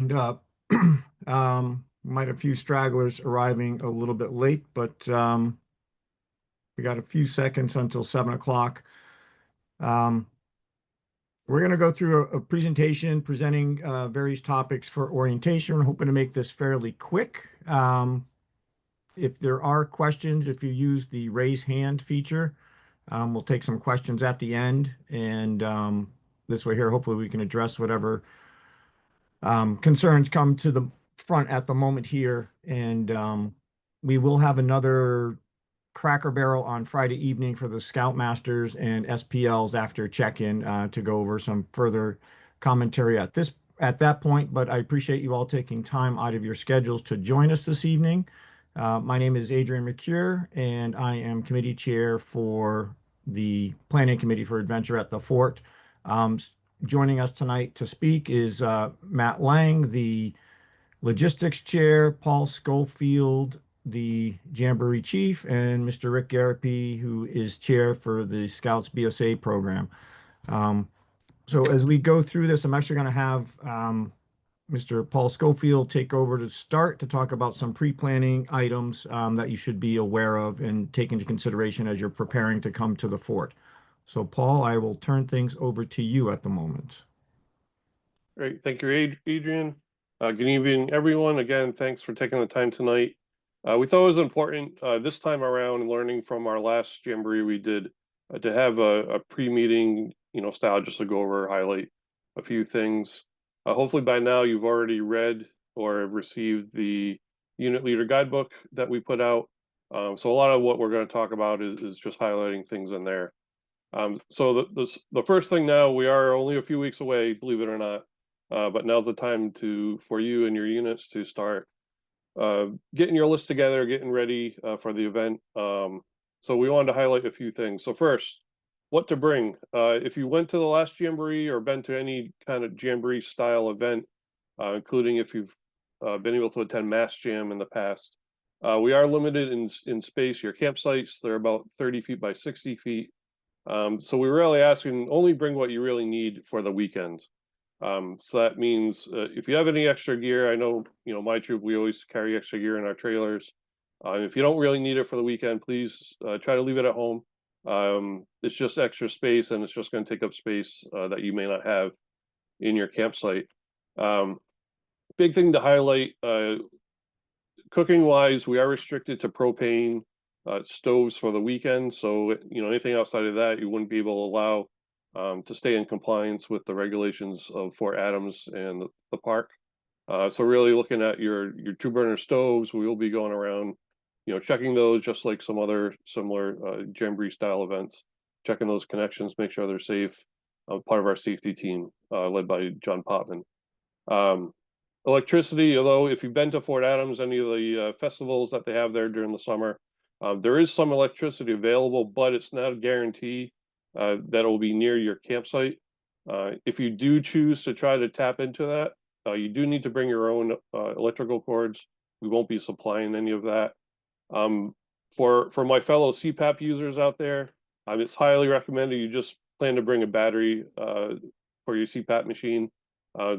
And might have a few stragglers arriving a little bit late, but we got a few seconds until 7 o'clock. Um, we're going to go through a presentation presenting various topics for orientation. We're hoping to make this fairly quick. If there are questions, if you use the raise hand feature, we'll take some questions at the end. And this way here, hopefully we can address whatever concerns come to the front at the moment here. And we will have another Cracker Barrel on Friday evening for the Scoutmasters and SPLs after check-in to go over some further commentary at that point. But I appreciate you all taking time out of your schedules to join us this evening. My name is Adrian McCure, and I am committee chair for the Planning Committee for Adventure at the Fort. Um, Joining us tonight to speak is Matt Lang, the logistics chair, Paul Schofield, the Jamboree chief, and Mr. Rick Garapi, who is chair for the Scouts BSA program. Um, so as we go through this, I'm actually going to have Mr. Paul Schofield take over to start to talk about some pre-planning items that you should be aware of and take into consideration as you're preparing to come to the fort. So Paul, I will turn things over to you at the moment. Great. Thank you, Adrian. Good evening, everyone. Again, thanks for taking the time tonight. We thought it was important this time around, learning from our last Jamboree we did, to have a pre-meeting, style, just to go over, highlight a few things. Hopefully by now you've already read or received the unit leader guidebook that we put out. So a lot of what we're going to talk about is just highlighting things in there. So the first thing now, we are only a few weeks away, believe it or not. But now's the time for you and your units to start getting your list together, getting ready for the event. So we wanted to highlight a few things. So first, what to bring. If you went to the last Jamboree or been to any kind of Jamboree style event, including if you've been able to attend Mass Jam in the past, we are limited in space. Your campsites, they're about 30 feet by 60 feet. So we're really asking only bring what you really need for the weekend. So that means if you have any extra gear, I know, my troop, we always carry extra gear in our trailers. If you don't really need it for the weekend, please try to leave it at home. It's just extra space, and it's just going to take up space that you may not have in your campsite. Big thing to highlight, cooking wise, we are restricted to propane stoves for the weekend. So, anything outside of that, you wouldn't be able to allow to stay in compliance with the regulations of Fort Adams and the park. So really looking at your two burner stoves, we will be going around, checking those just like some other similar Jamboree style events, checking those connections, make sure they're safe. Part of our safety team led by John Potman. Electricity, although if you've been to Fort Adams, any of the festivals that they have there during the summer, there is some electricity available, but it's not a guarantee that will be near your campsite. If you do choose to try to tap into that, you do need to bring your own electrical cords. We won't be supplying any of that. For my fellow CPAP users out there, it's highly recommended you just plan to bring a battery for your CPAP machine.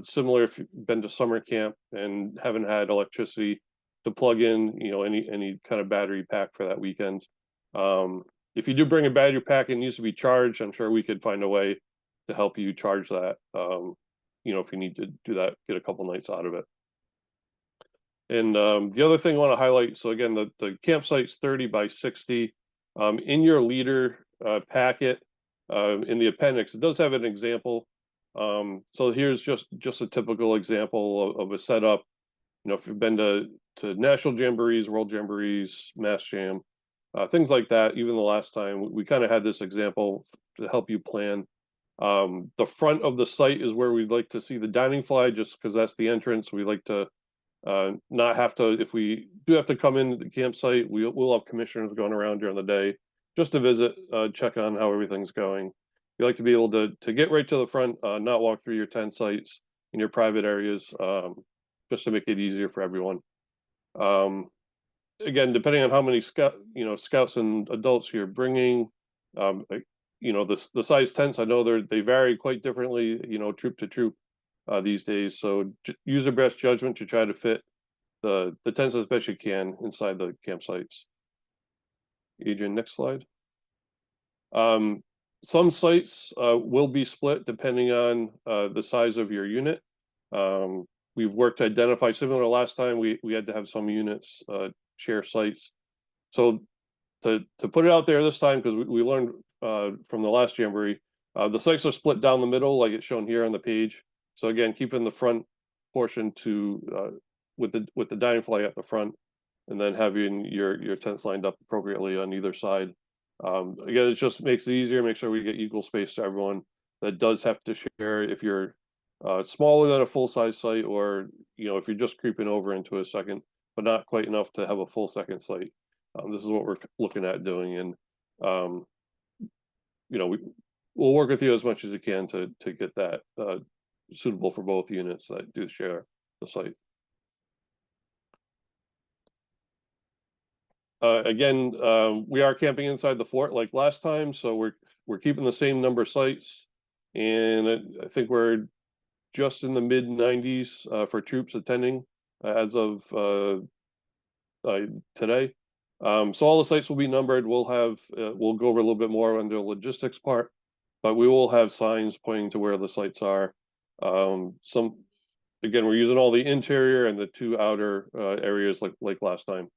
Similar if you've been to summer camp and haven't had electricity to plug in, any kind of battery pack for that weekend. If you do bring a battery pack, it needs to be charged. I'm sure we could find a way to help you charge that. If you need to do that, get a couple nights out of it. And the other thing I want to highlight, so again, the campsite's 30 by 60. In your leader packet, in the appendix, it does have an example. So here's just a typical example of a setup. If you've been to national jamborees, world jamborees, mass jam, things like that, even the last time, we kind of had this example to help you plan. The front of the site is where we'd like to see the dining fly, just because that's the entrance. We like to not have to, if we do have to come into the campsite, we'll have commissioners going around during the day just to visit, check on how everything's going. You like to be able to get right to the front, not walk through your tent sites in your private areas, just to make it easier for everyone. Again, depending on how many scouts and adults you're bringing, the size tents, I know they vary quite differently, troop to troop. these days. So use your best judgment to try to fit the tents as best you can inside the campsites. Adrian, next slide. Some sites will be split depending on the size of your unit. We've worked to identify, similar to last time, we had to have some units share sites. So to put it out there this time, because we learned from the last Jamboree, the sites are split down the middle, like it's shown here on the page. So again, keeping the front portion to with the dining fly at the front, and then having your tents lined up appropriately on either side. Again, it just makes it easier, make sure we get equal space to everyone that does have to share. If you're smaller than a full-size site, or if you're just creeping over into a second, but not quite enough to have a full second site, this is what we're looking at doing. And we'll work with you as much as we can to get that suitable for both units that do share the site. Again, we are camping inside the fort like last time, so we're keeping the same number of sites, and I think we're just in the mid 90s for troops attending as of today. So all the sites will be numbered. We'll go over a little bit more under the logistics part, but we will have signs pointing to where the sites are. Again, we're using all the interior and the two outer areas like last time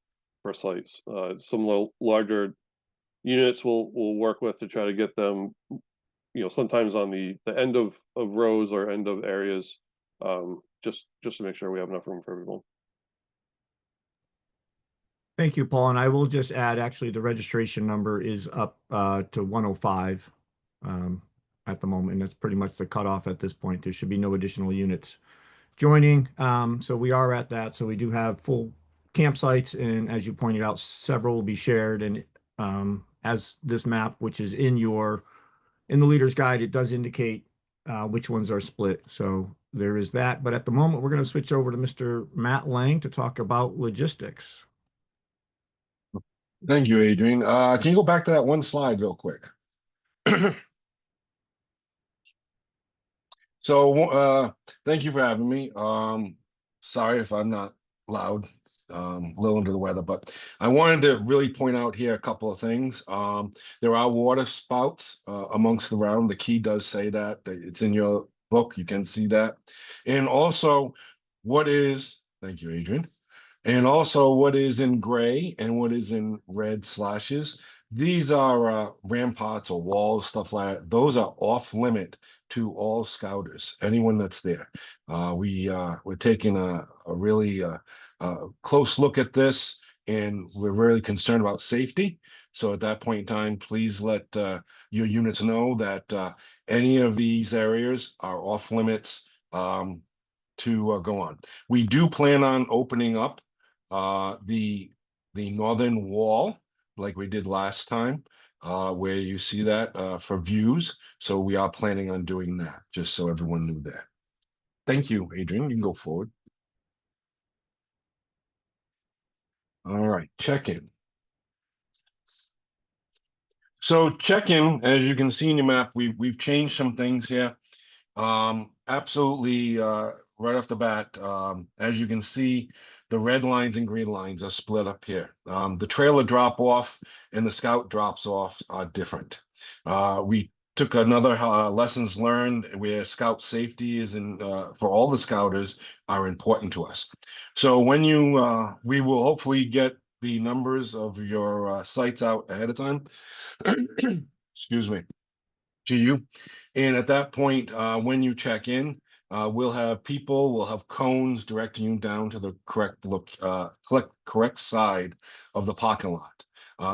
for sites. Some of the larger units we'll work with to try to get them, sometimes on the end of rows or end of areas, just to make sure we have enough room for everyone. Thank you, Paul. And I will just add, actually, the registration number is up to 105 at the moment. And that's pretty much the cutoff at this point. There should be no additional units joining. So we are at that. So we do have full campsites. And as you pointed out, several will be shared. And as this map, which is in the leader's guide, it does indicate which ones are split. So there is that. But at the moment, we're going to switch over to Mr. Matt Lang to talk about logistics. Thank you, Adrian. Can you go back to that one slide real quick? So, thank you for having me. Sorry if I'm not loud, a little under the weather, but I wanted to really point out here a couple of things. There are water spouts amongst the round. The key does say that. It's in your book. You can see that. And also, thank you, Adrian. And also what is in gray and what is in red slashes. These are ramparts or walls, stuff like that. Those are off limit to all scouters, anyone that's there. We're taking a really close look at this, and we're really concerned about safety. So at that point in time, please let your units know that any of these areas are off limits to go on. We do plan on opening up the northern wall like we did last time, where you see that for views. So we are planning on doing that, just so everyone knew that. Thank you, Adrian. You can go forward. All right, check-in. So check-in, as you can see in your map, we've changed some things here. Absolutely, right off the bat, as you can see, the red lines and green lines are split up here. The trailer drop off and the scout drops off are different. We took another lessons learned where scout safety is for all the scouters are important to us. So when we will hopefully get the numbers of your sites out ahead of time. Excuse me, to you. And at that point, when you check in, we'll have cones directing you down to the correct side of the parking lot.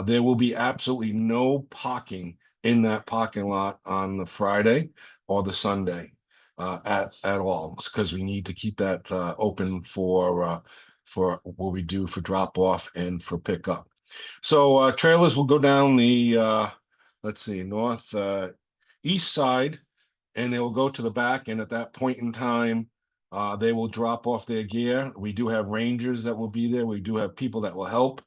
There will be absolutely no parking in that parking lot on the Friday or the Sunday at all, because we need to keep that open for what we do for drop off and for pickup. So trailers will go down the north east side, and they will go to the back, and at that point in time they will drop off their gear. We do have rangers that will be there. We do have people that will help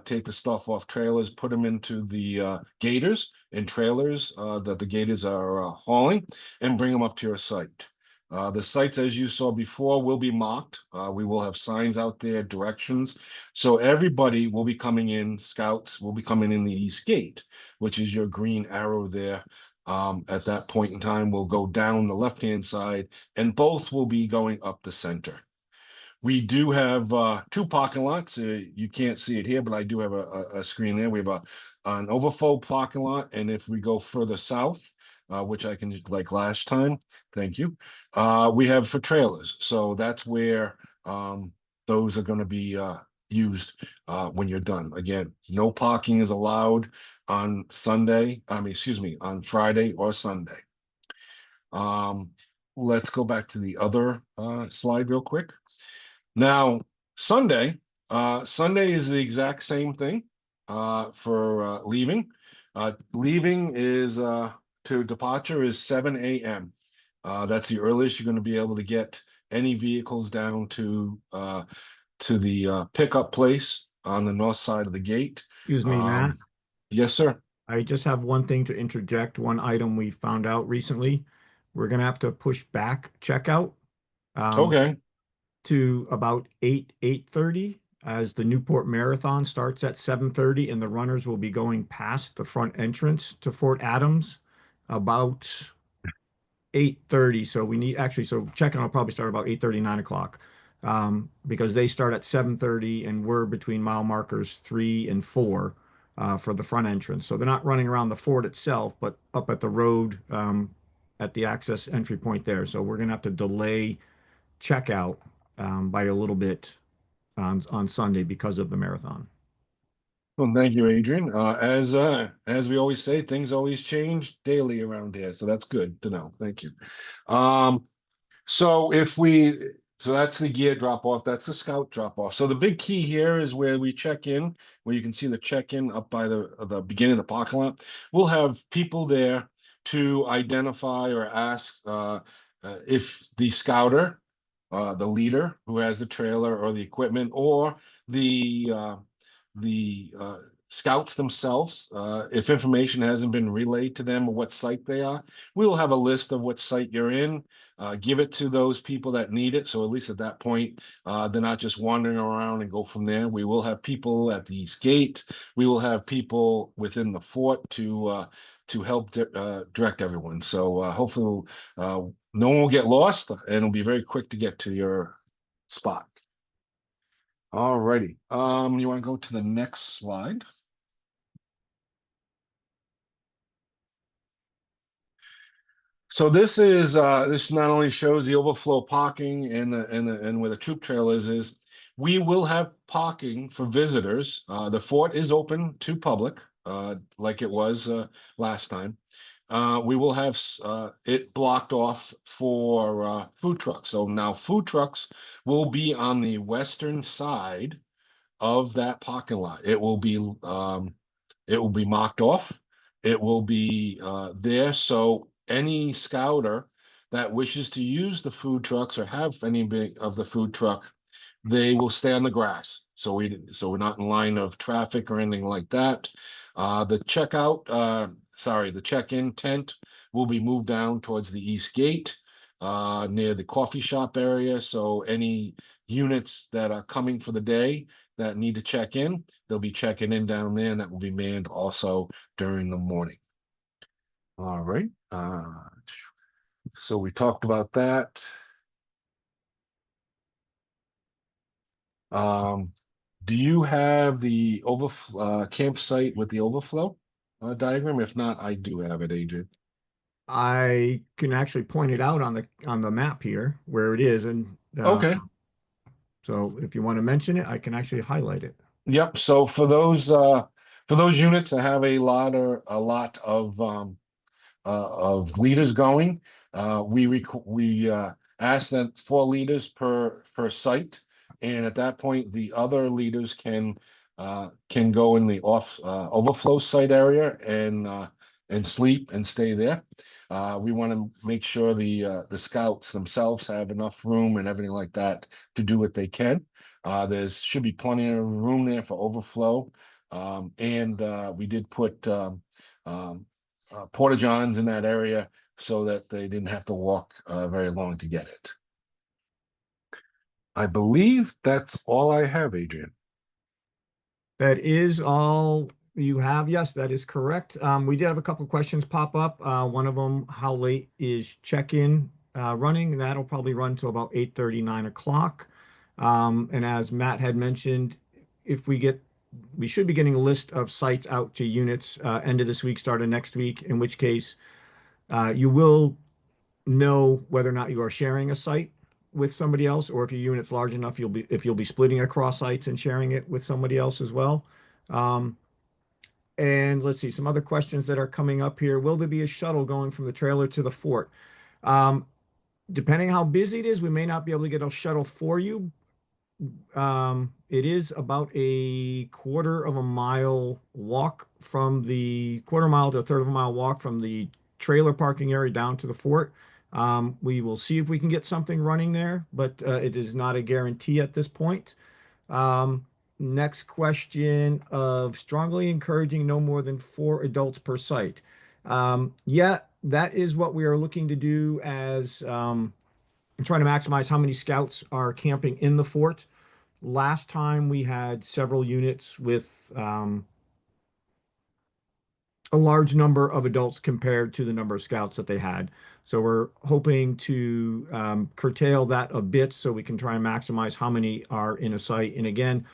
take the stuff off trailers, put them into the gators and trailers that the gators are hauling, and bring them up to your site. The sites, as you saw before, will be marked. We will have signs out there, directions. So everybody will be coming in, scouts will be coming in the east gate, which is your green arrow there. At that point in time, we'll go down the left-hand side, and both will be going up the center. We do have two parking lots. You can't see it here, but I do have a screen there. We have an overflow parking lot, and if we go further south, which I can like last time, thank you. We have for trailers, so that's where those are going to be used when you're done. Again, no parking is allowed on Sunday. Excuse me, on Friday or Sunday. Let's go back to the other slide real quick. Now, Sunday is the exact same thing for leaving. Leaving is to departure is 7 a.m. That's the earliest you're going to be able to get any vehicles down to the pickup place on the north side of the gate. Excuse me, Matt. Yes, sir. I just have one thing to interject, one item we found out recently. We're gonna have to push back checkout Okay. to about 8:30 as the Newport Marathon starts at 7:30 and the runners will be going past the front entrance to Fort Adams about 8:30. So we need actually, so check-in will probably start about 8:30, 9 o'clock, because they start at 7:30 and we're between mile markers 3 and 4 for the front entrance. So they're not running around the fort itself, but up at the road at the access entry point there. So we're gonna have to delay checkout by a little bit on Sunday because of the marathon. Well, thank you, Adrian. As we always say, things always change daily around here, so that's good to know. Thank you. Um, so so that's the gear drop off. That's the scout drop off. So the big key here is where we check in, where you can see the check in up by the beginning of the parking lot. We'll have people there to identify or ask if the scouter, the leader who has the trailer or the equipment, or the scouts themselves, if information hasn't been relayed to them of what site they are, we will have a list of what site you're in, give it to those people that need it. So at least at that point, they're not just wandering around and go from there. We will have people at the east gate. We will have people within the fort to help direct everyone. So hopefully no one will get lost and it'll be very quick to get to your spot. All righty. You want to go to the next slide? So this not only shows the overflow parking and where the troop trailers is, we will have parking for visitors. The fort is open to public, like it was last time. We will have it blocked off for food trucks. So now food trucks will be on the western side of that parking lot. It will be marked off. It will be there. So any scouter that wishes to use the food trucks or have any bit of the food truck, they will stay on the grass. So we're not in line of traffic or anything like that. The the check-in tent will be moved down towards the east gate, near the coffee shop area. So any units that are coming for the day that need to check in, they'll be checking in down there, and that will be manned also during the morning. All right. So we talked about that. Do you have the campsite with the overflow diagram? If not, I do have it, Adrian. I can actually point it out on the map here where it is, and Okay. so if you want to mention it, I can actually highlight it. Yep. So for those units that have a lot of leaders going, we ask that 4 leaders per site, and at that point, the other leaders can go in the overflow site area and sleep and stay there. We want to make sure the scouts themselves have enough room and everything like that to do what they can. There should be plenty of room there for overflow, and we did put porta johns in that area so that they didn't have to walk very long to get it. I believe that's all I have, Adrian. That is all you have. Yes, that is correct. We did have a couple of questions pop up. One of them, how late is check-in running? That'll probably run till about 8:30, 9 o'clock. And as Matt had mentioned, if we should be getting a list of sites out to units end of this week, start of next week, in which case you will know whether or not you are sharing a site with somebody else, or if your unit's large enough, you'll be splitting across sites and sharing it with somebody else as well. And let's see, some other questions that are coming up here. Will there be a shuttle going from the trailer to the fort? Depending how busy it is, we may not be able to get a shuttle for you. It is about a quarter of a mile walk from the quarter mile to a third of a mile walk from the trailer parking area down to the fort. We will see if we can get something running there, but it is not a guarantee at this point. Next question of strongly encouraging no more than 4 adults per site. Yeah, that is what we are looking to do as trying to maximize how many scouts are camping in the fort. Last time we had several units with a large number of adults compared to the number of scouts that they had. So we're hoping to curtail that a bit so we can try and maximize how many are in a site. And again,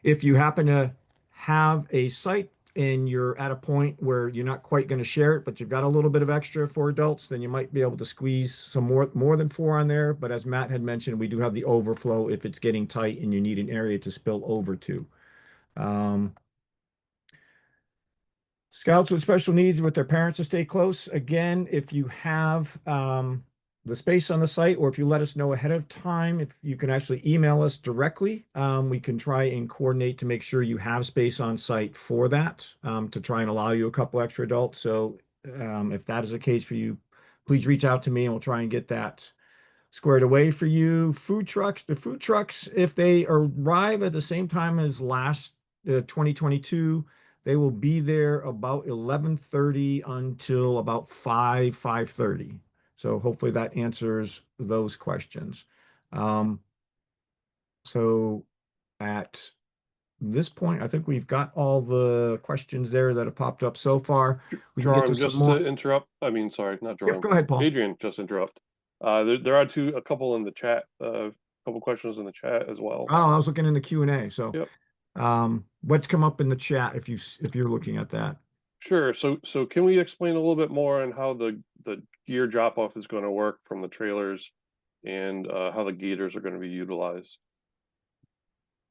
if you happen to have a site and you're at a point where you're not quite going to share it, but you've got a little bit of extra for adults, then you might be able to squeeze some more than 4 on there. But as Matt had mentioned, we do have the overflow if it's getting tight and you need an area to spill over to. Scouts with special needs with their parents to stay close. Again, if you have the space on the site, or if you let us know ahead of time, if you can actually email us directly, we can try and coordinate to make sure you have space on site for that, to try and allow you a couple extra adults. So if that is the case for you, please reach out to me and we'll try and get that squared away for you. Food trucks, the food trucks, if they arrive at the same time as last 2022, they will be there about 11:30 until about 5:30. So hopefully that answers those questions. So at this point, I think we've got all the questions there that have popped up so far. We can get to Jerome, some just more. to interrupt, I mean, sorry, not Yeah, Jerome. go ahead, Paul. Adrian, just interrupt. There are a couple in the chat, a couple questions in the chat as well. Oh, I was looking in the Q&A. So Yep. what's come up in the chat if you're looking at that? Sure. So can we explain a little bit more on how the gear drop off is going to work from the trailers, and how the gators are going to be utilized?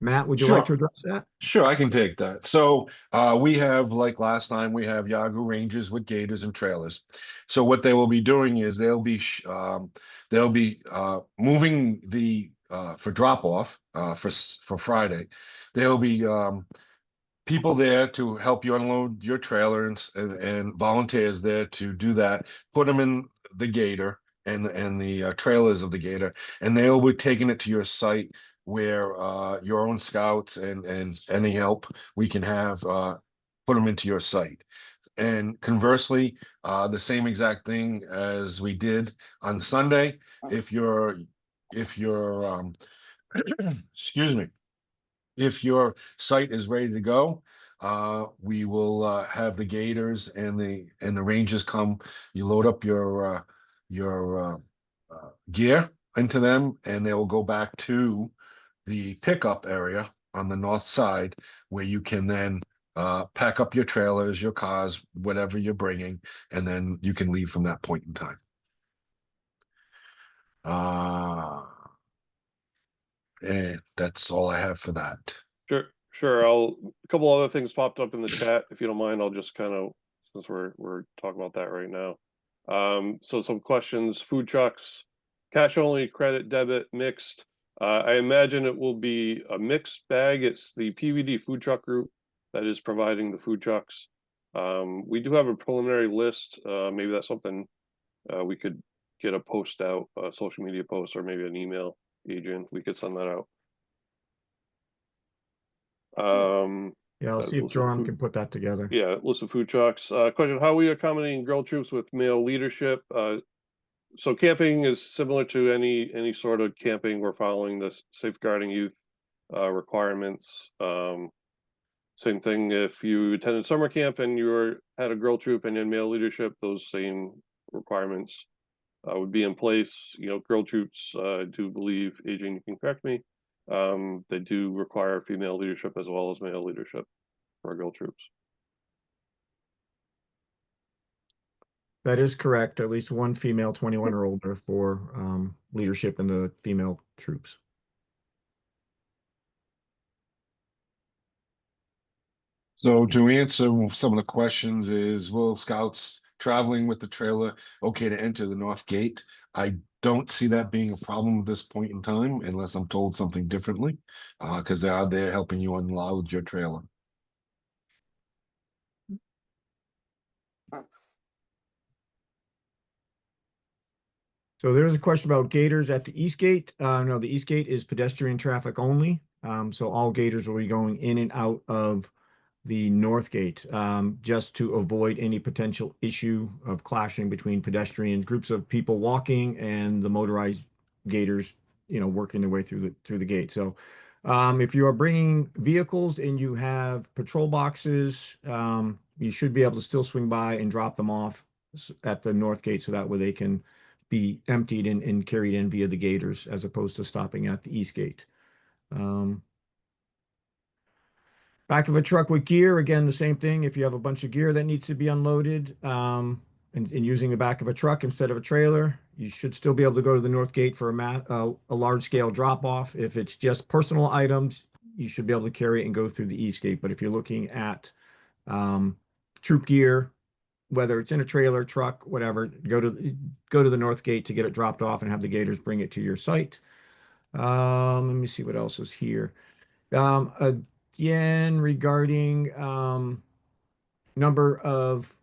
Matt, would you like to Sure. address that? Sure, I can take that. So we have, like last time, we have Yahoo Rangers with gators and trailers. So what they will be doing is they'll be moving the for drop off for Friday. There'll be people there to help you unload your trailer, and volunteers there to do that. Put them in the gator and the trailers of the gator, and they'll be taking it to your site where your own scouts and any help we can have put them into your site. And conversely, the same exact thing as we did on Sunday. If you're excuse me, if your site is ready to go, we will have the gators and the rangers come. You load up your gear into them, and they will go back to the pickup area on the north side, where you can then pack up your trailers, your cars, whatever you're bringing, and then you can leave from that point in time. And that's all I have for that. Sure. A couple other things popped up in the chat. If you don't mind, I'll just kind of, since we're talking about that right now. So some questions: food trucks, cash only, credit, debit, mixed. I imagine it will be a mixed bag. It's the PVD food truck group that is providing the food trucks. We do have a preliminary list. Maybe that's something we could get a post out, a social media post, or maybe an email. Adrian, we could send that out. Yeah, I'll see if list of Joram food, can put that together. yeah, list of food trucks. Question, how are we accommodating girl troops with male leadership? So camping is similar to any sort of camping. We're following the safeguarding youth requirements. Same thing if you attended summer camp and had a girl troop and in male leadership, those same requirements would be in place. You know, girl troops, I do believe, Adrian, you can correct me, they do require female leadership as well as male leadership for girl troops. That is correct. At least one female 21 or older for leadership in the female troops. So to answer some of the questions is, will scouts traveling with the trailer okay to enter the north gate? I don't see that being a problem at this point in time unless I'm told something differently, because they are there helping you unload your trailer. So there's a question about gators at the east gate. No, the east gate is pedestrian traffic only. So all gators will be going in and out of the north gate, just to avoid any potential issue of clashing between pedestrians, groups of people walking, and the motorized gators, working their way through the gate. So, if you are bringing vehicles and you have patrol boxes, you should be able to still swing by and drop them off at the north gate, so that way they can be emptied and carried in via the gators as opposed to stopping at the east gate. Um, Back of a truck with gear, again, the same thing. If you have a bunch of gear that needs to be unloaded, and using the back of a truck instead of a trailer, you should still be able to go to the north gate for a large scale drop off. If it's just personal items, you should be able to carry it and go through the east gate. But if you're looking at um, troop gear, whether it's in a trailer, truck, whatever, go to the north gate to get it dropped off and have the gators bring it to your site. Let me see what else is here. Again, regarding number of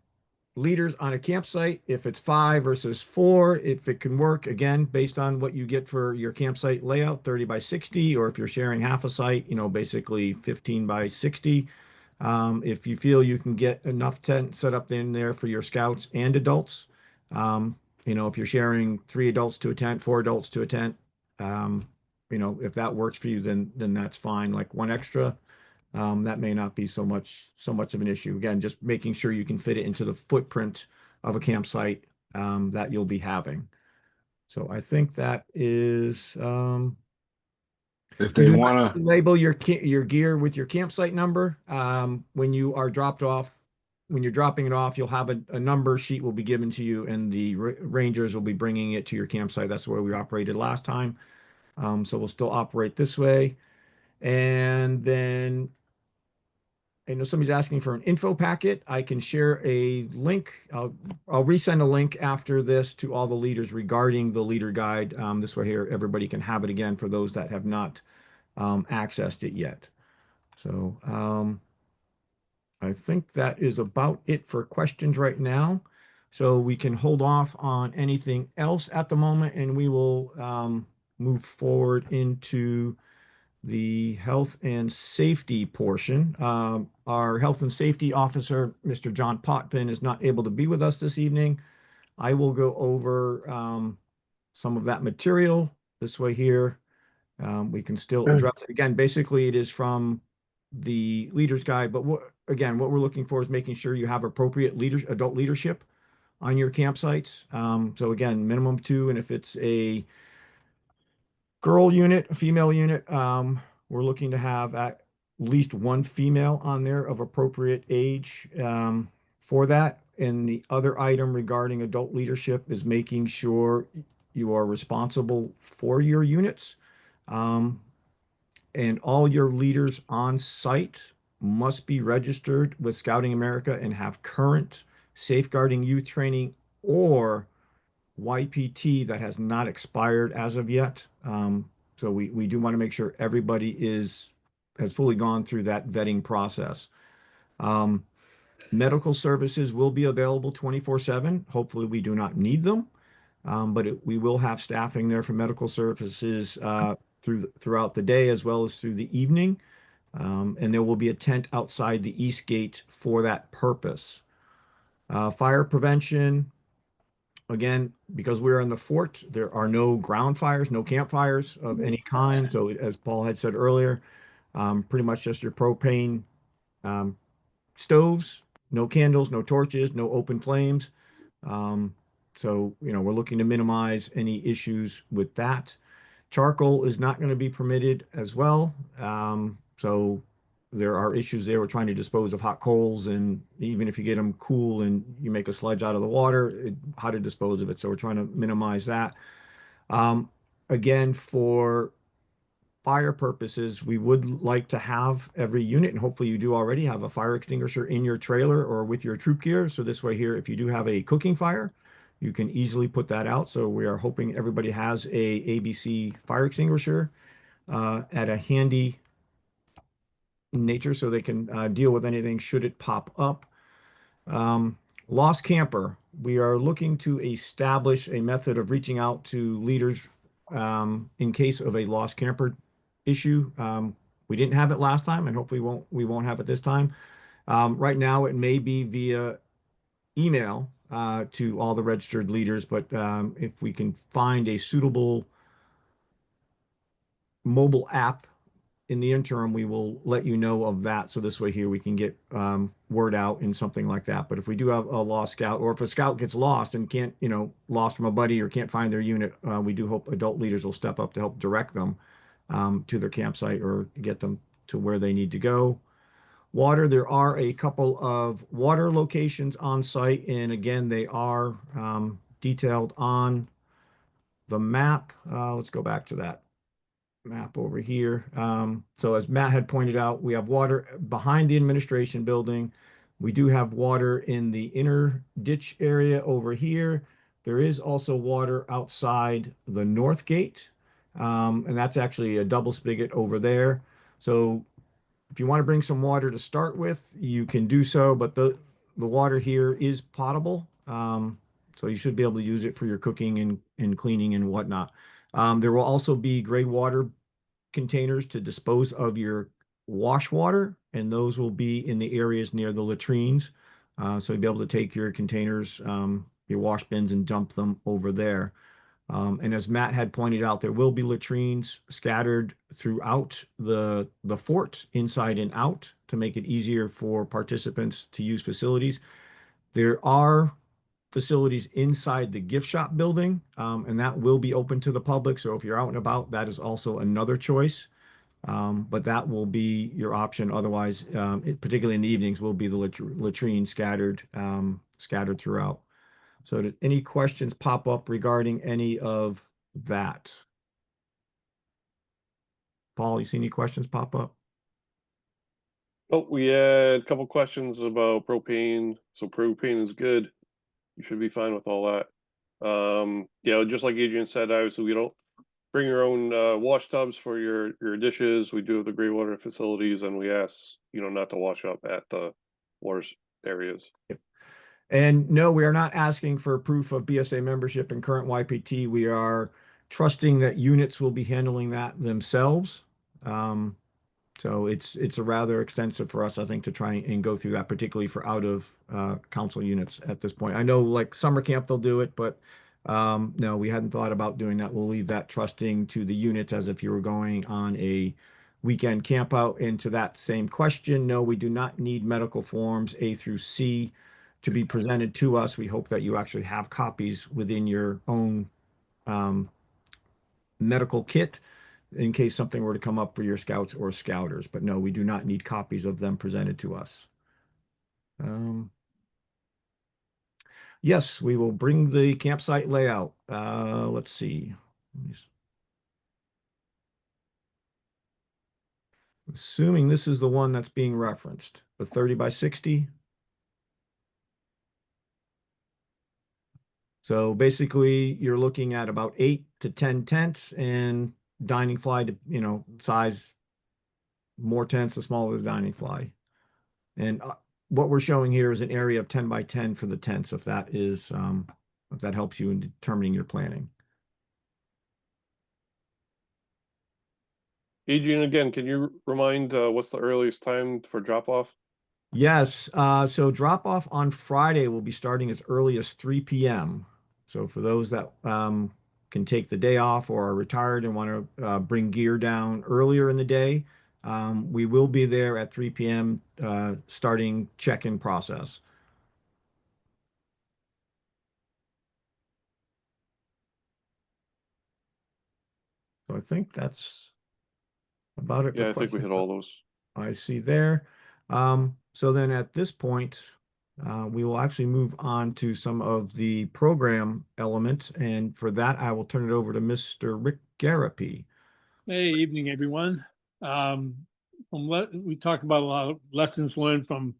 leaders on a campsite, if it's 5 versus 4, if it can work, again, based on what you get for your campsite layout, 30 by 60, or if you're sharing half a site, basically 15 by 60. If you feel you can get enough tent set up in there for your scouts and adults, if you're sharing 3 adults to a tent, 4 adults to a tent, if that works for you, then that's fine. Like one extra, that may not be so much of an issue. Again, just making sure you can fit it into the footprint of a campsite that you'll be having. So I think that is If we they do not want to, label your gear with your campsite number. When you are dropped off, when you're dropping it off, you'll have a number sheet will be given to you, and the rangers will be bringing it to your campsite. That's the way we operated last time. So we'll still operate this way. And then I know somebody's asking for an info packet. I can share a link. I'll resend a link after this to all the leaders regarding the leader guide. This way here, everybody can have it again for those that have not accessed it yet. So I think that is about it for questions right now. So we can hold off on anything else at the moment, and we will move forward into the health and safety portion. Our health and safety officer, Mr. John Potvin, is not able to be with us this evening. I will go over some of that material this way here. We can still address it. Again, basically it is from the leader's guide, but again, what we're looking for is making sure you have appropriate adult leadership on your campsites. So again, minimum 2, and if it's a girl unit, a female unit, we're looking to have at least 1 female on there of appropriate age for that. And the other item regarding adult leadership is making sure you are responsible for your units. And all your leaders on site must be registered with Scouting America and have current safeguarding youth training or YPT that has not expired as of yet. So we do want to make sure everybody has fully gone through that vetting process. Um, Medical services will be available 24/7. Hopefully, we do not need them, but we will have staffing there for medical services throughout the day as well as through the evening. And there will be a tent outside the east gate for that purpose. Fire prevention, again, because we're in the fort, there are no ground fires, no campfires of any kind. So as Paul had said earlier, pretty much just your propane um, stoves, no candles, no torches, no open flames. So, we're looking to minimize any issues with that. Charcoal is not going to be permitted as well. So there are issues there. We're trying to dispose of hot coals, and even if you get them cool and you make a sludge out of the water, how to dispose of it. So we're trying to minimize that. Um, Again, for fire purposes, we would like to have every unit, and hopefully you do already have a fire extinguisher in your trailer or with your troop gear. So this way here, if you do have a cooking fire, you can easily put that out. So we are hoping everybody has a ABC fire extinguisher at a handy nature so they can deal with anything should it pop up. Um, Lost camper. We are looking to establish a method of reaching out to leaders in case of a lost camper issue. We didn't have it last time, and hopefully we won't have it this time. Right now, it may be via email to all the registered leaders, but if we can find a suitable mobile app in the interim, we will let you know of that. So this way here we can get word out in something like that. But if we do have a lost scout, or if a scout gets lost and can't, lost from a buddy or can't find their unit, we do hope adult leaders will step up to help direct them to their campsite or get them to where they need to go. Water, there are a couple of water locations on site, and again, they are detailed on the map. Let's go back to that map over here. So as Matt had pointed out, we have water behind the administration building. We do have water in the inner ditch area over here. There is also water outside the north gate. And that's actually a double spigot over there. So if you want to bring some water to start with, you can do so, but the water here is potable. So you should be able to use it for your cooking and cleaning and whatnot. There will also be gray water containers to dispose of your wash water, and those will be in the areas near the latrines. So you'll be able to take your containers, your wash bins, and dump them over there. And as Matt had pointed out, there will be latrines scattered throughout the fort, inside and out, to make it easier for participants to use facilities. There are facilities inside the gift shop building, and that will be open to the public. So if you're out and about, that is also another choice. But that will be your option. Otherwise, particularly in the evenings, will be the latrine scattered throughout. So did any questions pop up regarding any of that? Paul, you see any questions pop up? Oh, we had a couple questions about propane. So propane is good. You should be fine with all that. Just like Adrian said, obviously we don't bring your own wash tubs for your dishes. We do have the gray water facilities, and we ask not to wash up at the water areas. Yep. And no, we are not asking for proof of BSA membership and current YPT. We are trusting that units will be handling that themselves. So it's a rather extensive for us, I think, to try and go through that, particularly for out of council units at this point. I know like summer camp they'll do it, but no, we hadn't thought about doing that. We'll leave that trusting to the units as if you were going on a weekend camp out. And to that same question, no, we do not need medical forms A through C to be presented to us. We hope that you actually have copies within your own medical kit in case something were to come up for your scouts or scouters. But no, we do not need copies of them presented to us. Yes, we will bring the campsite layout. Let's see. Assuming this is the one that's being referenced, the 30 by 60. So basically, you're looking at about 8 to 10 tents and dining fly, size, more tents, the smaller the dining fly. And what we're showing here is an area of 10 by 10 for the tents, if that helps you in determining your planning. Adrian, again, can you remind what's the earliest time for drop off? Yes, so drop off on Friday will be starting as early as 3 p.m. So for those that can take the day off or are retired and want to bring gear down earlier in the day, we will be there at 3 p.m. Starting check-in process. So I think that's about it for Yeah, I think we questions hit all those. I see there. So then at this point, we will actually move on to some of the program elements. And for that, I will turn it over to Mr. Rick Garapi. Hey, evening, everyone. We talked about a lot of lessons learned from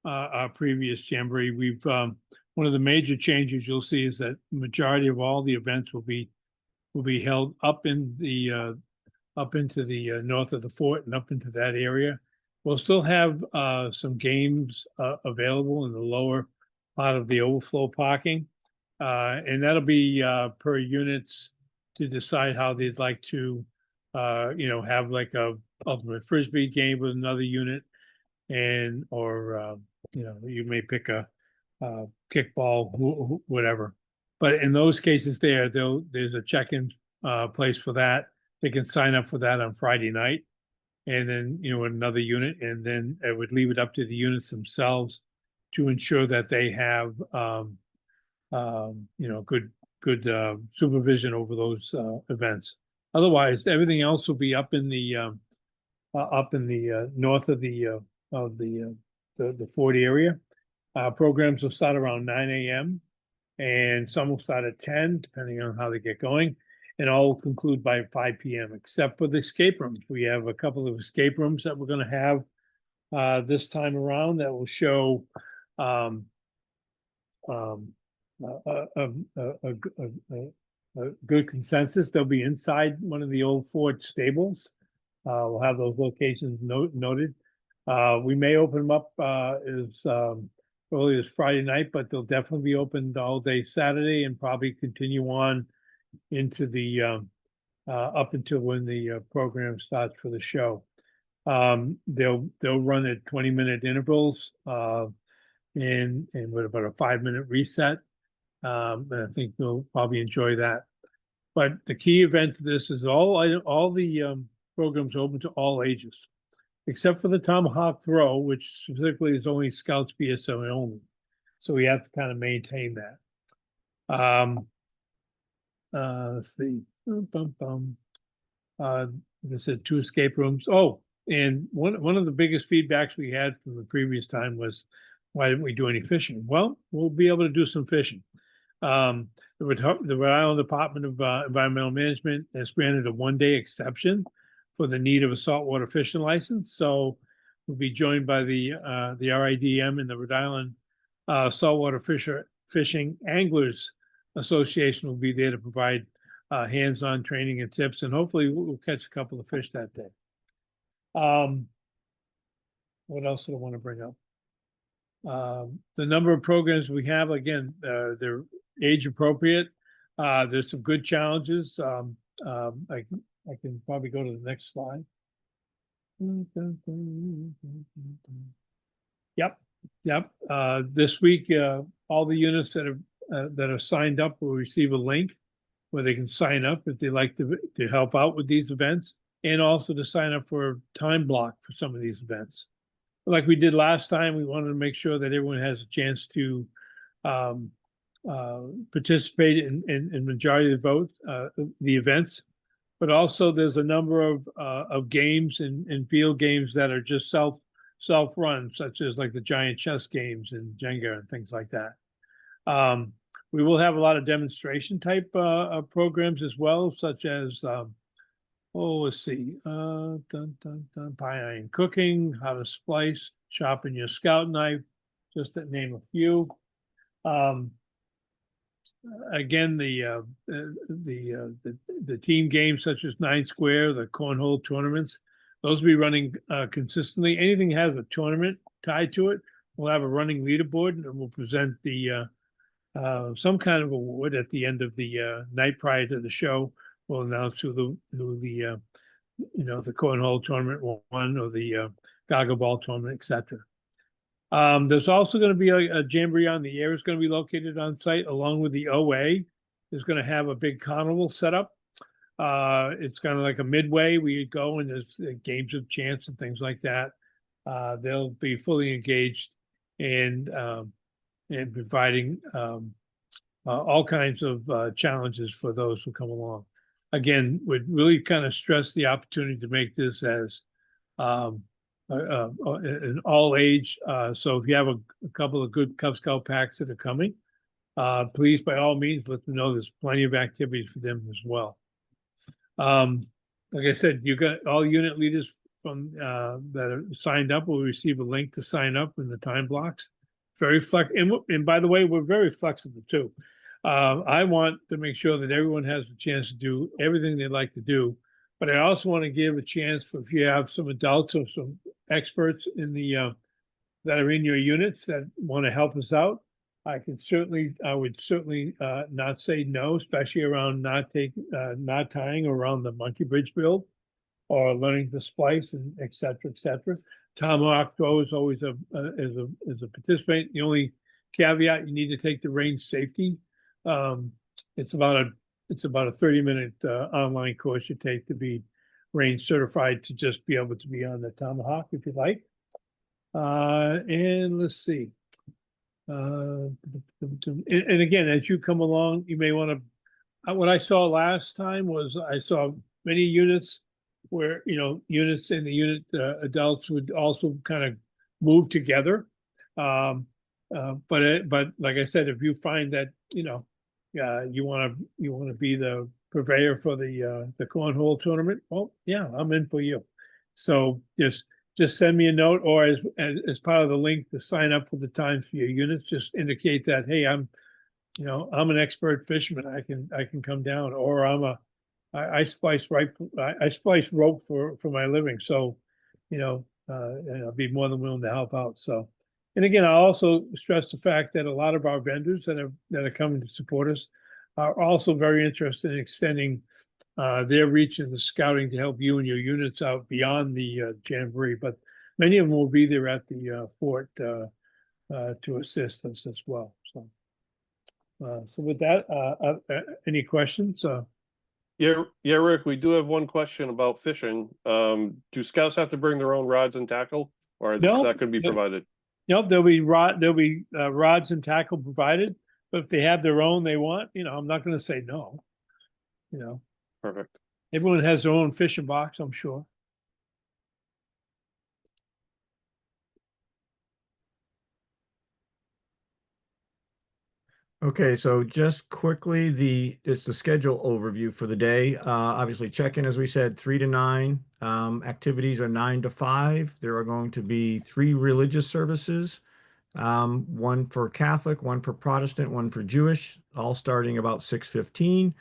our previous Jamboree. One of the major changes you'll see is that the majority of all the events will be held up into the north of the fort and up into that area. We'll still have some games available in the lower part of the overflow parking. And that'll be per units to decide how they'd like to, have like a ultimate frisbee game with another unit, or you may pick a kickball, whatever. But in those cases, there's a check-in place for that. They can sign up for that on Friday night, and then another unit, and then I would leave it up to the units themselves to ensure that they have good supervision over those events. Otherwise, everything else will be up in the north of the fort area. Programs will start around 9 a.m. and some will start at 10, depending on how they get going, and all will conclude by 5 p.m. except for the escape rooms. We have a couple of escape rooms that we're going to have this time around that will show um, um, a good consensus. They'll be inside one of the old Ford stables. We'll have those locations noted. We may open them up as early as Friday night, but they'll definitely be opened all day Saturday and probably continue on into the up until when the program starts for the show. They'll run at 20-minute intervals and with about a 5-minute reset. And I think they'll probably enjoy that. But the key event to this is all the programs open to all ages, except for the tomahawk throw, which specifically is only Scouts BSO only. So we have to kind of maintain that. Let's see. They said 2 escape rooms. Oh, and one of the biggest feedbacks we had from the previous time was, why didn't we do any fishing? Well, we'll be able to do some fishing. The Rhode Island Department of Environmental Management has granted a 1-day exception for the need of a saltwater fishing license. So we'll be joined by the RIDM and the Rhode Island Saltwater Fishing Anglers Association will be there to provide hands-on training and tips, and hopefully we'll catch a couple of fish that day. What else did I want to bring up? The number of programs we have, again, they're age appropriate. There's some good challenges. I can probably go to the next slide. Yep. This week, all the units that are signed up will receive a link where they can sign up if they like to help out with these events, and also to sign up for a time block for some of these events. Like we did last time, we wanted to make sure that everyone has a chance to participate in majority of the events, but also there's a number of games and field games that are just self-run, such as like the giant chess games and Jenga and things like that. We will have a lot of demonstration type programs as well, such as let's see, pie iron cooking, how to splice, sharpen your scout knife, just to name a few. Again, the team games such as 9 Square, the cornhole tournaments, those will be running consistently. Anything that has a tournament tied to it, we'll have a running leaderboard, and we'll present the some kind of award at the end of the night prior to the show. We'll announce who the the cornhole tournament one or the goggle ball tournament, etc. There's also going to be a jamboree on the air is going to be located on site along with the OA. Is going to have a big carnival set up. It's kind of like a midway where you go and there's games of chance and things like that. They'll be fully engaged in providing all kinds of challenges for those who come along. Again, would really kind of stress the opportunity to make this as an all age. So if you have a couple of good Cub Scout packs that are coming, please, by all means, let them know there's plenty of activities for them as well. Like I said, you got all unit leaders from that are signed up will receive a link to sign up in the time blocks. Very and by the way, we're very flexible too. I want to make sure that everyone has a chance to do everything they'd like to do, but I also want to give a chance for if you have some adults or some experts in the that are in your units that want to help us out. I would certainly not say no, especially around not tying around the monkey bridge build or learning to splice and et cetera, et cetera. Tomahawk throw is always a participant. The only caveat, you need to take the range safety. It's about a 30-minute online course you take to be range certified to just be able to be on the Tomahawk if you like. And let's see. And again, as you come along, you may want to. What I saw last time was I saw many units where units in the unit adults would also kind of move together. But like I said, if you find that you want to be the purveyor for the cornhole tournament, well, yeah, I'm in for you. So just send me a note, or as part of the link to sign up for the times for your units, just indicate that, hey, I'm an expert fisherman. I can come down, or I splice rope for my living. So, and I'll be more than willing to help out. So, and again, I'll also stress the fact that a lot of our vendors that are coming to support us are also very interested in extending their reach in the scouting to help you and your units out beyond the jamboree. But many of them will be there at the fort to assist us as well. So with that, any questions? Yeah, Rick, we do have one question about fishing. Do scouts have to bring their own rods and tackle, or No, that could be provided? Nope, there'll be rods and tackle provided, but if they have their own they want, I'm not going to say no. Perfect. Everyone has their own fishing box, I'm sure. Okay, so just quickly, it's the schedule overview for the day. Obviously, check-in, as we said, 3 to 9. Activities are 9 to 5. There are going to be 3 religious services, one for Catholic, one for Protestant, one for Jewish, all starting about 6:15.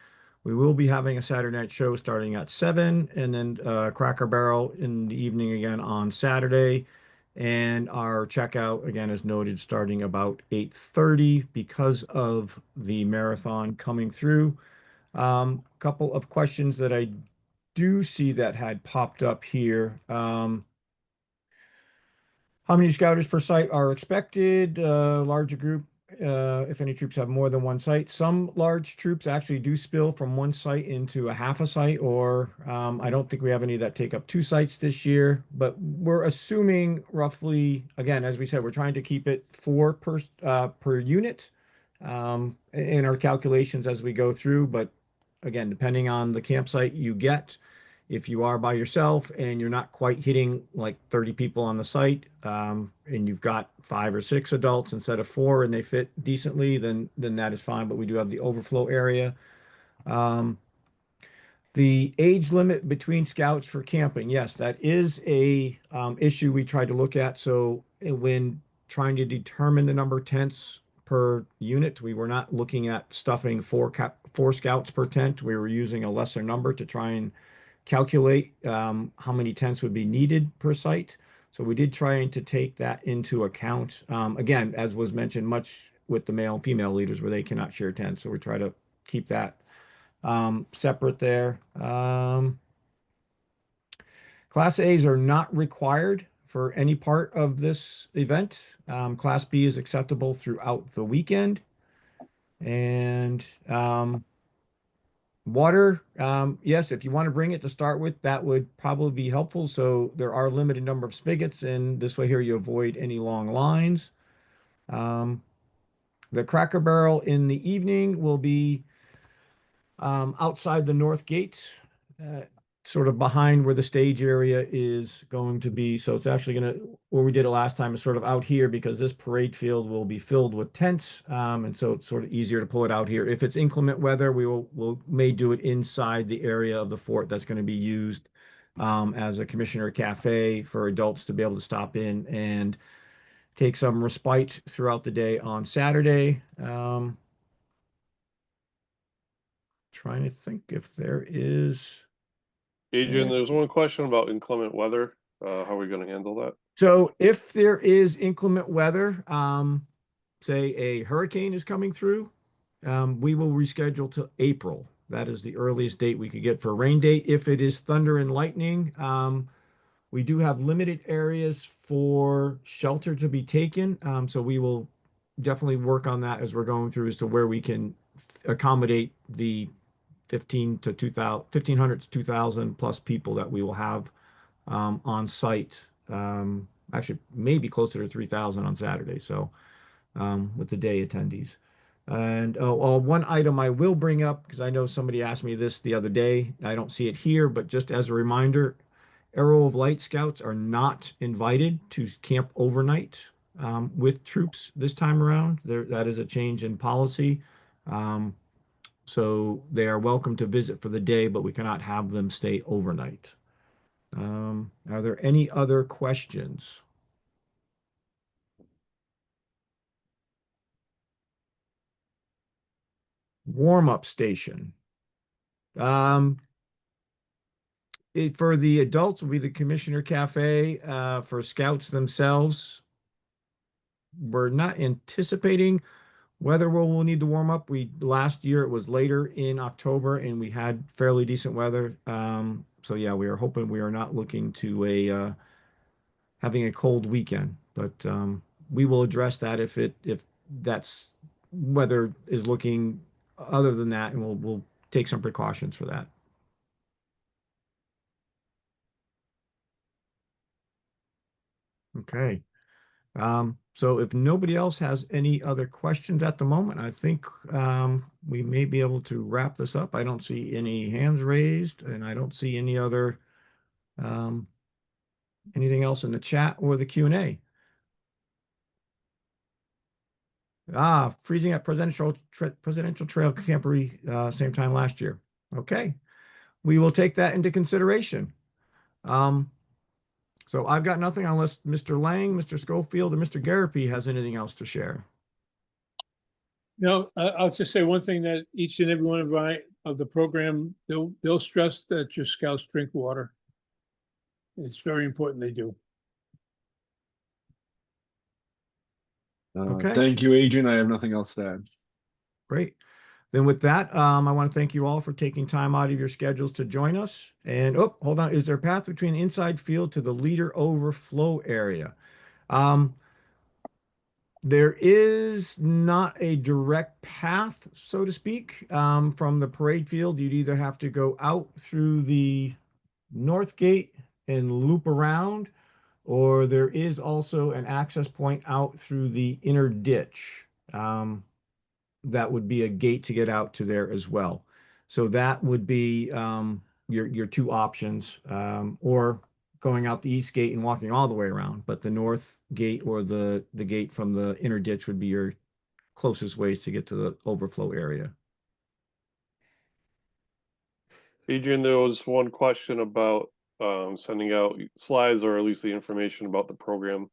We will be having a Saturday night show starting at 7, and then Cracker Barrel in the evening again on Saturday. And our checkout, again, is noted starting about 8:30 because of the marathon coming through. Couple of questions that I do see that had popped up here. How many scouters per site are expected? Larger group, if any troops have more than one site. Some large troops actually do spill from one site into a half a site, or I don't think we have any that take up 2 sites this year, but we're assuming roughly, again, as we said, we're trying to keep it 4 per unit in our calculations as we go through. But again, depending on the campsite you get, if you are by yourself and you're not quite hitting like 30 people on the site, and you've got 5 or 6 adults instead of 4 and they fit decently, then that is fine. But we do have the overflow area. The age limit between scouts for camping, yes, that is a issue we tried to look at. So when trying to determine the number of tents per unit, we were not looking at stuffing 4 scouts per tent. We were using a lesser number to try and calculate how many tents would be needed per site. So we did try to take that into account. Again, as was mentioned, much with the male and female leaders where they cannot share tents. So we try to keep that separate there. Class A's are not required for any part of this event. Class B is acceptable throughout the weekend. And water, yes, if you want to bring it to start with, that would probably be helpful. So there are a limited number of spigots, and this way here you avoid any long lines. The Cracker Barrel in the evening will be outside the north gate, uh, sort of behind where the stage area is going to be. So it's actually going to, where we did it last time, is sort of out here because this parade field will be filled with tents. And so it's sort of easier to pull it out here. If it's inclement weather, we'll may do it inside the area of the fort that's going to be used as a commissioner cafe for adults to be able to stop in and take some respite throughout the day on Saturday. Trying to think if there is. Adrian, there's one question about inclement weather. How are we gonna handle that? So if there is inclement weather, say a hurricane is coming through, we will reschedule to April. That is the earliest date we could get for a rain date. If it is thunder and lightning, we do have limited areas for shelter to be taken. So we will definitely work on that as we're going through as to where we can accommodate the 1,500 to 2,000 plus people that we will have on site. Actually, maybe closer to 3,000 on Saturday. So with the day attendees. And one item I will bring up, because I know somebody asked me this the other day. I don't see it here, but just as a reminder, Arrow of Light Scouts are not invited to camp overnight with troops this time around. That is a change in policy. So they are welcome to visit for the day, but we cannot have them stay overnight. Are there any other questions? Warm-up station. For the adults will be the Commissioner Cafe. For scouts themselves, we're not anticipating weather we'll need to warm up. Last year it was later in October and we had fairly decent weather. So yeah, we are hoping we are not looking to having a cold weekend, but we will address that if that's weather is looking other than that, and we'll take some precautions for that. Okay. So if nobody else has any other questions at the moment, I think we may be able to wrap this up. I don't see any hands raised, and I don't see any other anything else in the chat or the Q&A. Freezing at Presidential Trail Camporee, same time last year. Okay, we will take that into consideration. So I've got nothing unless Mr. Lang, Mr. Schofield, and Mr. Garapi has anything else to share. No, I'll just say one thing, that each and every one of the program, they'll stress that your scouts drink water. It's very important they do. Okay. Thank you, Adrian. I have nothing else to add. Great. Then with that, I want to thank you all for taking time out of your schedules to join us. And hold on, is there a path between the inside field to the leader overflow area? There is not a direct path, so to speak, from the parade field. You'd either have to go out through the north gate and loop around, or there is also an access point out through the inner ditch. That would be a gate to get out to there as well. So that would be your two options, or going out the east gate and walking all the way around. But the north gate or the gate from the inner ditch would be your closest ways to get to the overflow area. Adrian, there was one question about sending out slides or at least the information about the program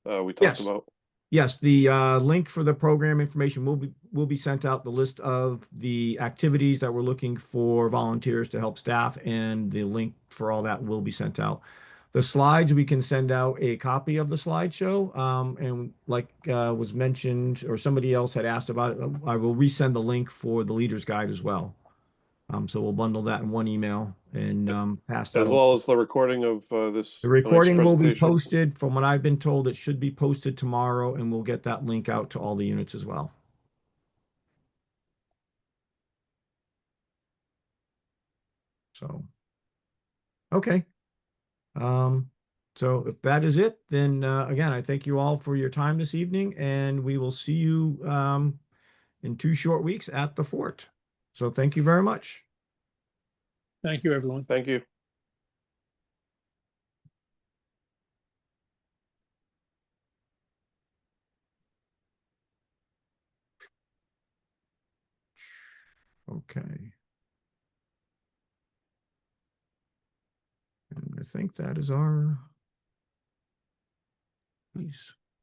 we talked Yes. about. Yes, the link for the program information will be sent out, the list of the activities that we're looking for volunteers to help staff, and the link for all that will be sent out. The slides, we can send out a copy of the slideshow, and like was mentioned, or somebody else had asked about it, I will resend the link for the leader's guide as well. So we'll bundle that in one email and pass that As over. well as the recording of this The tonight's recording will be presentation. posted. From what I've been told, it should be posted tomorrow, and we'll get that link out to all the units as well. So, okay. So if that is it, then again, I thank you all for your time this evening, and we will see you in 2 short weeks at the fort. So thank you very much. Thank you, everyone. Thank you. Okay. And I think that is our piece.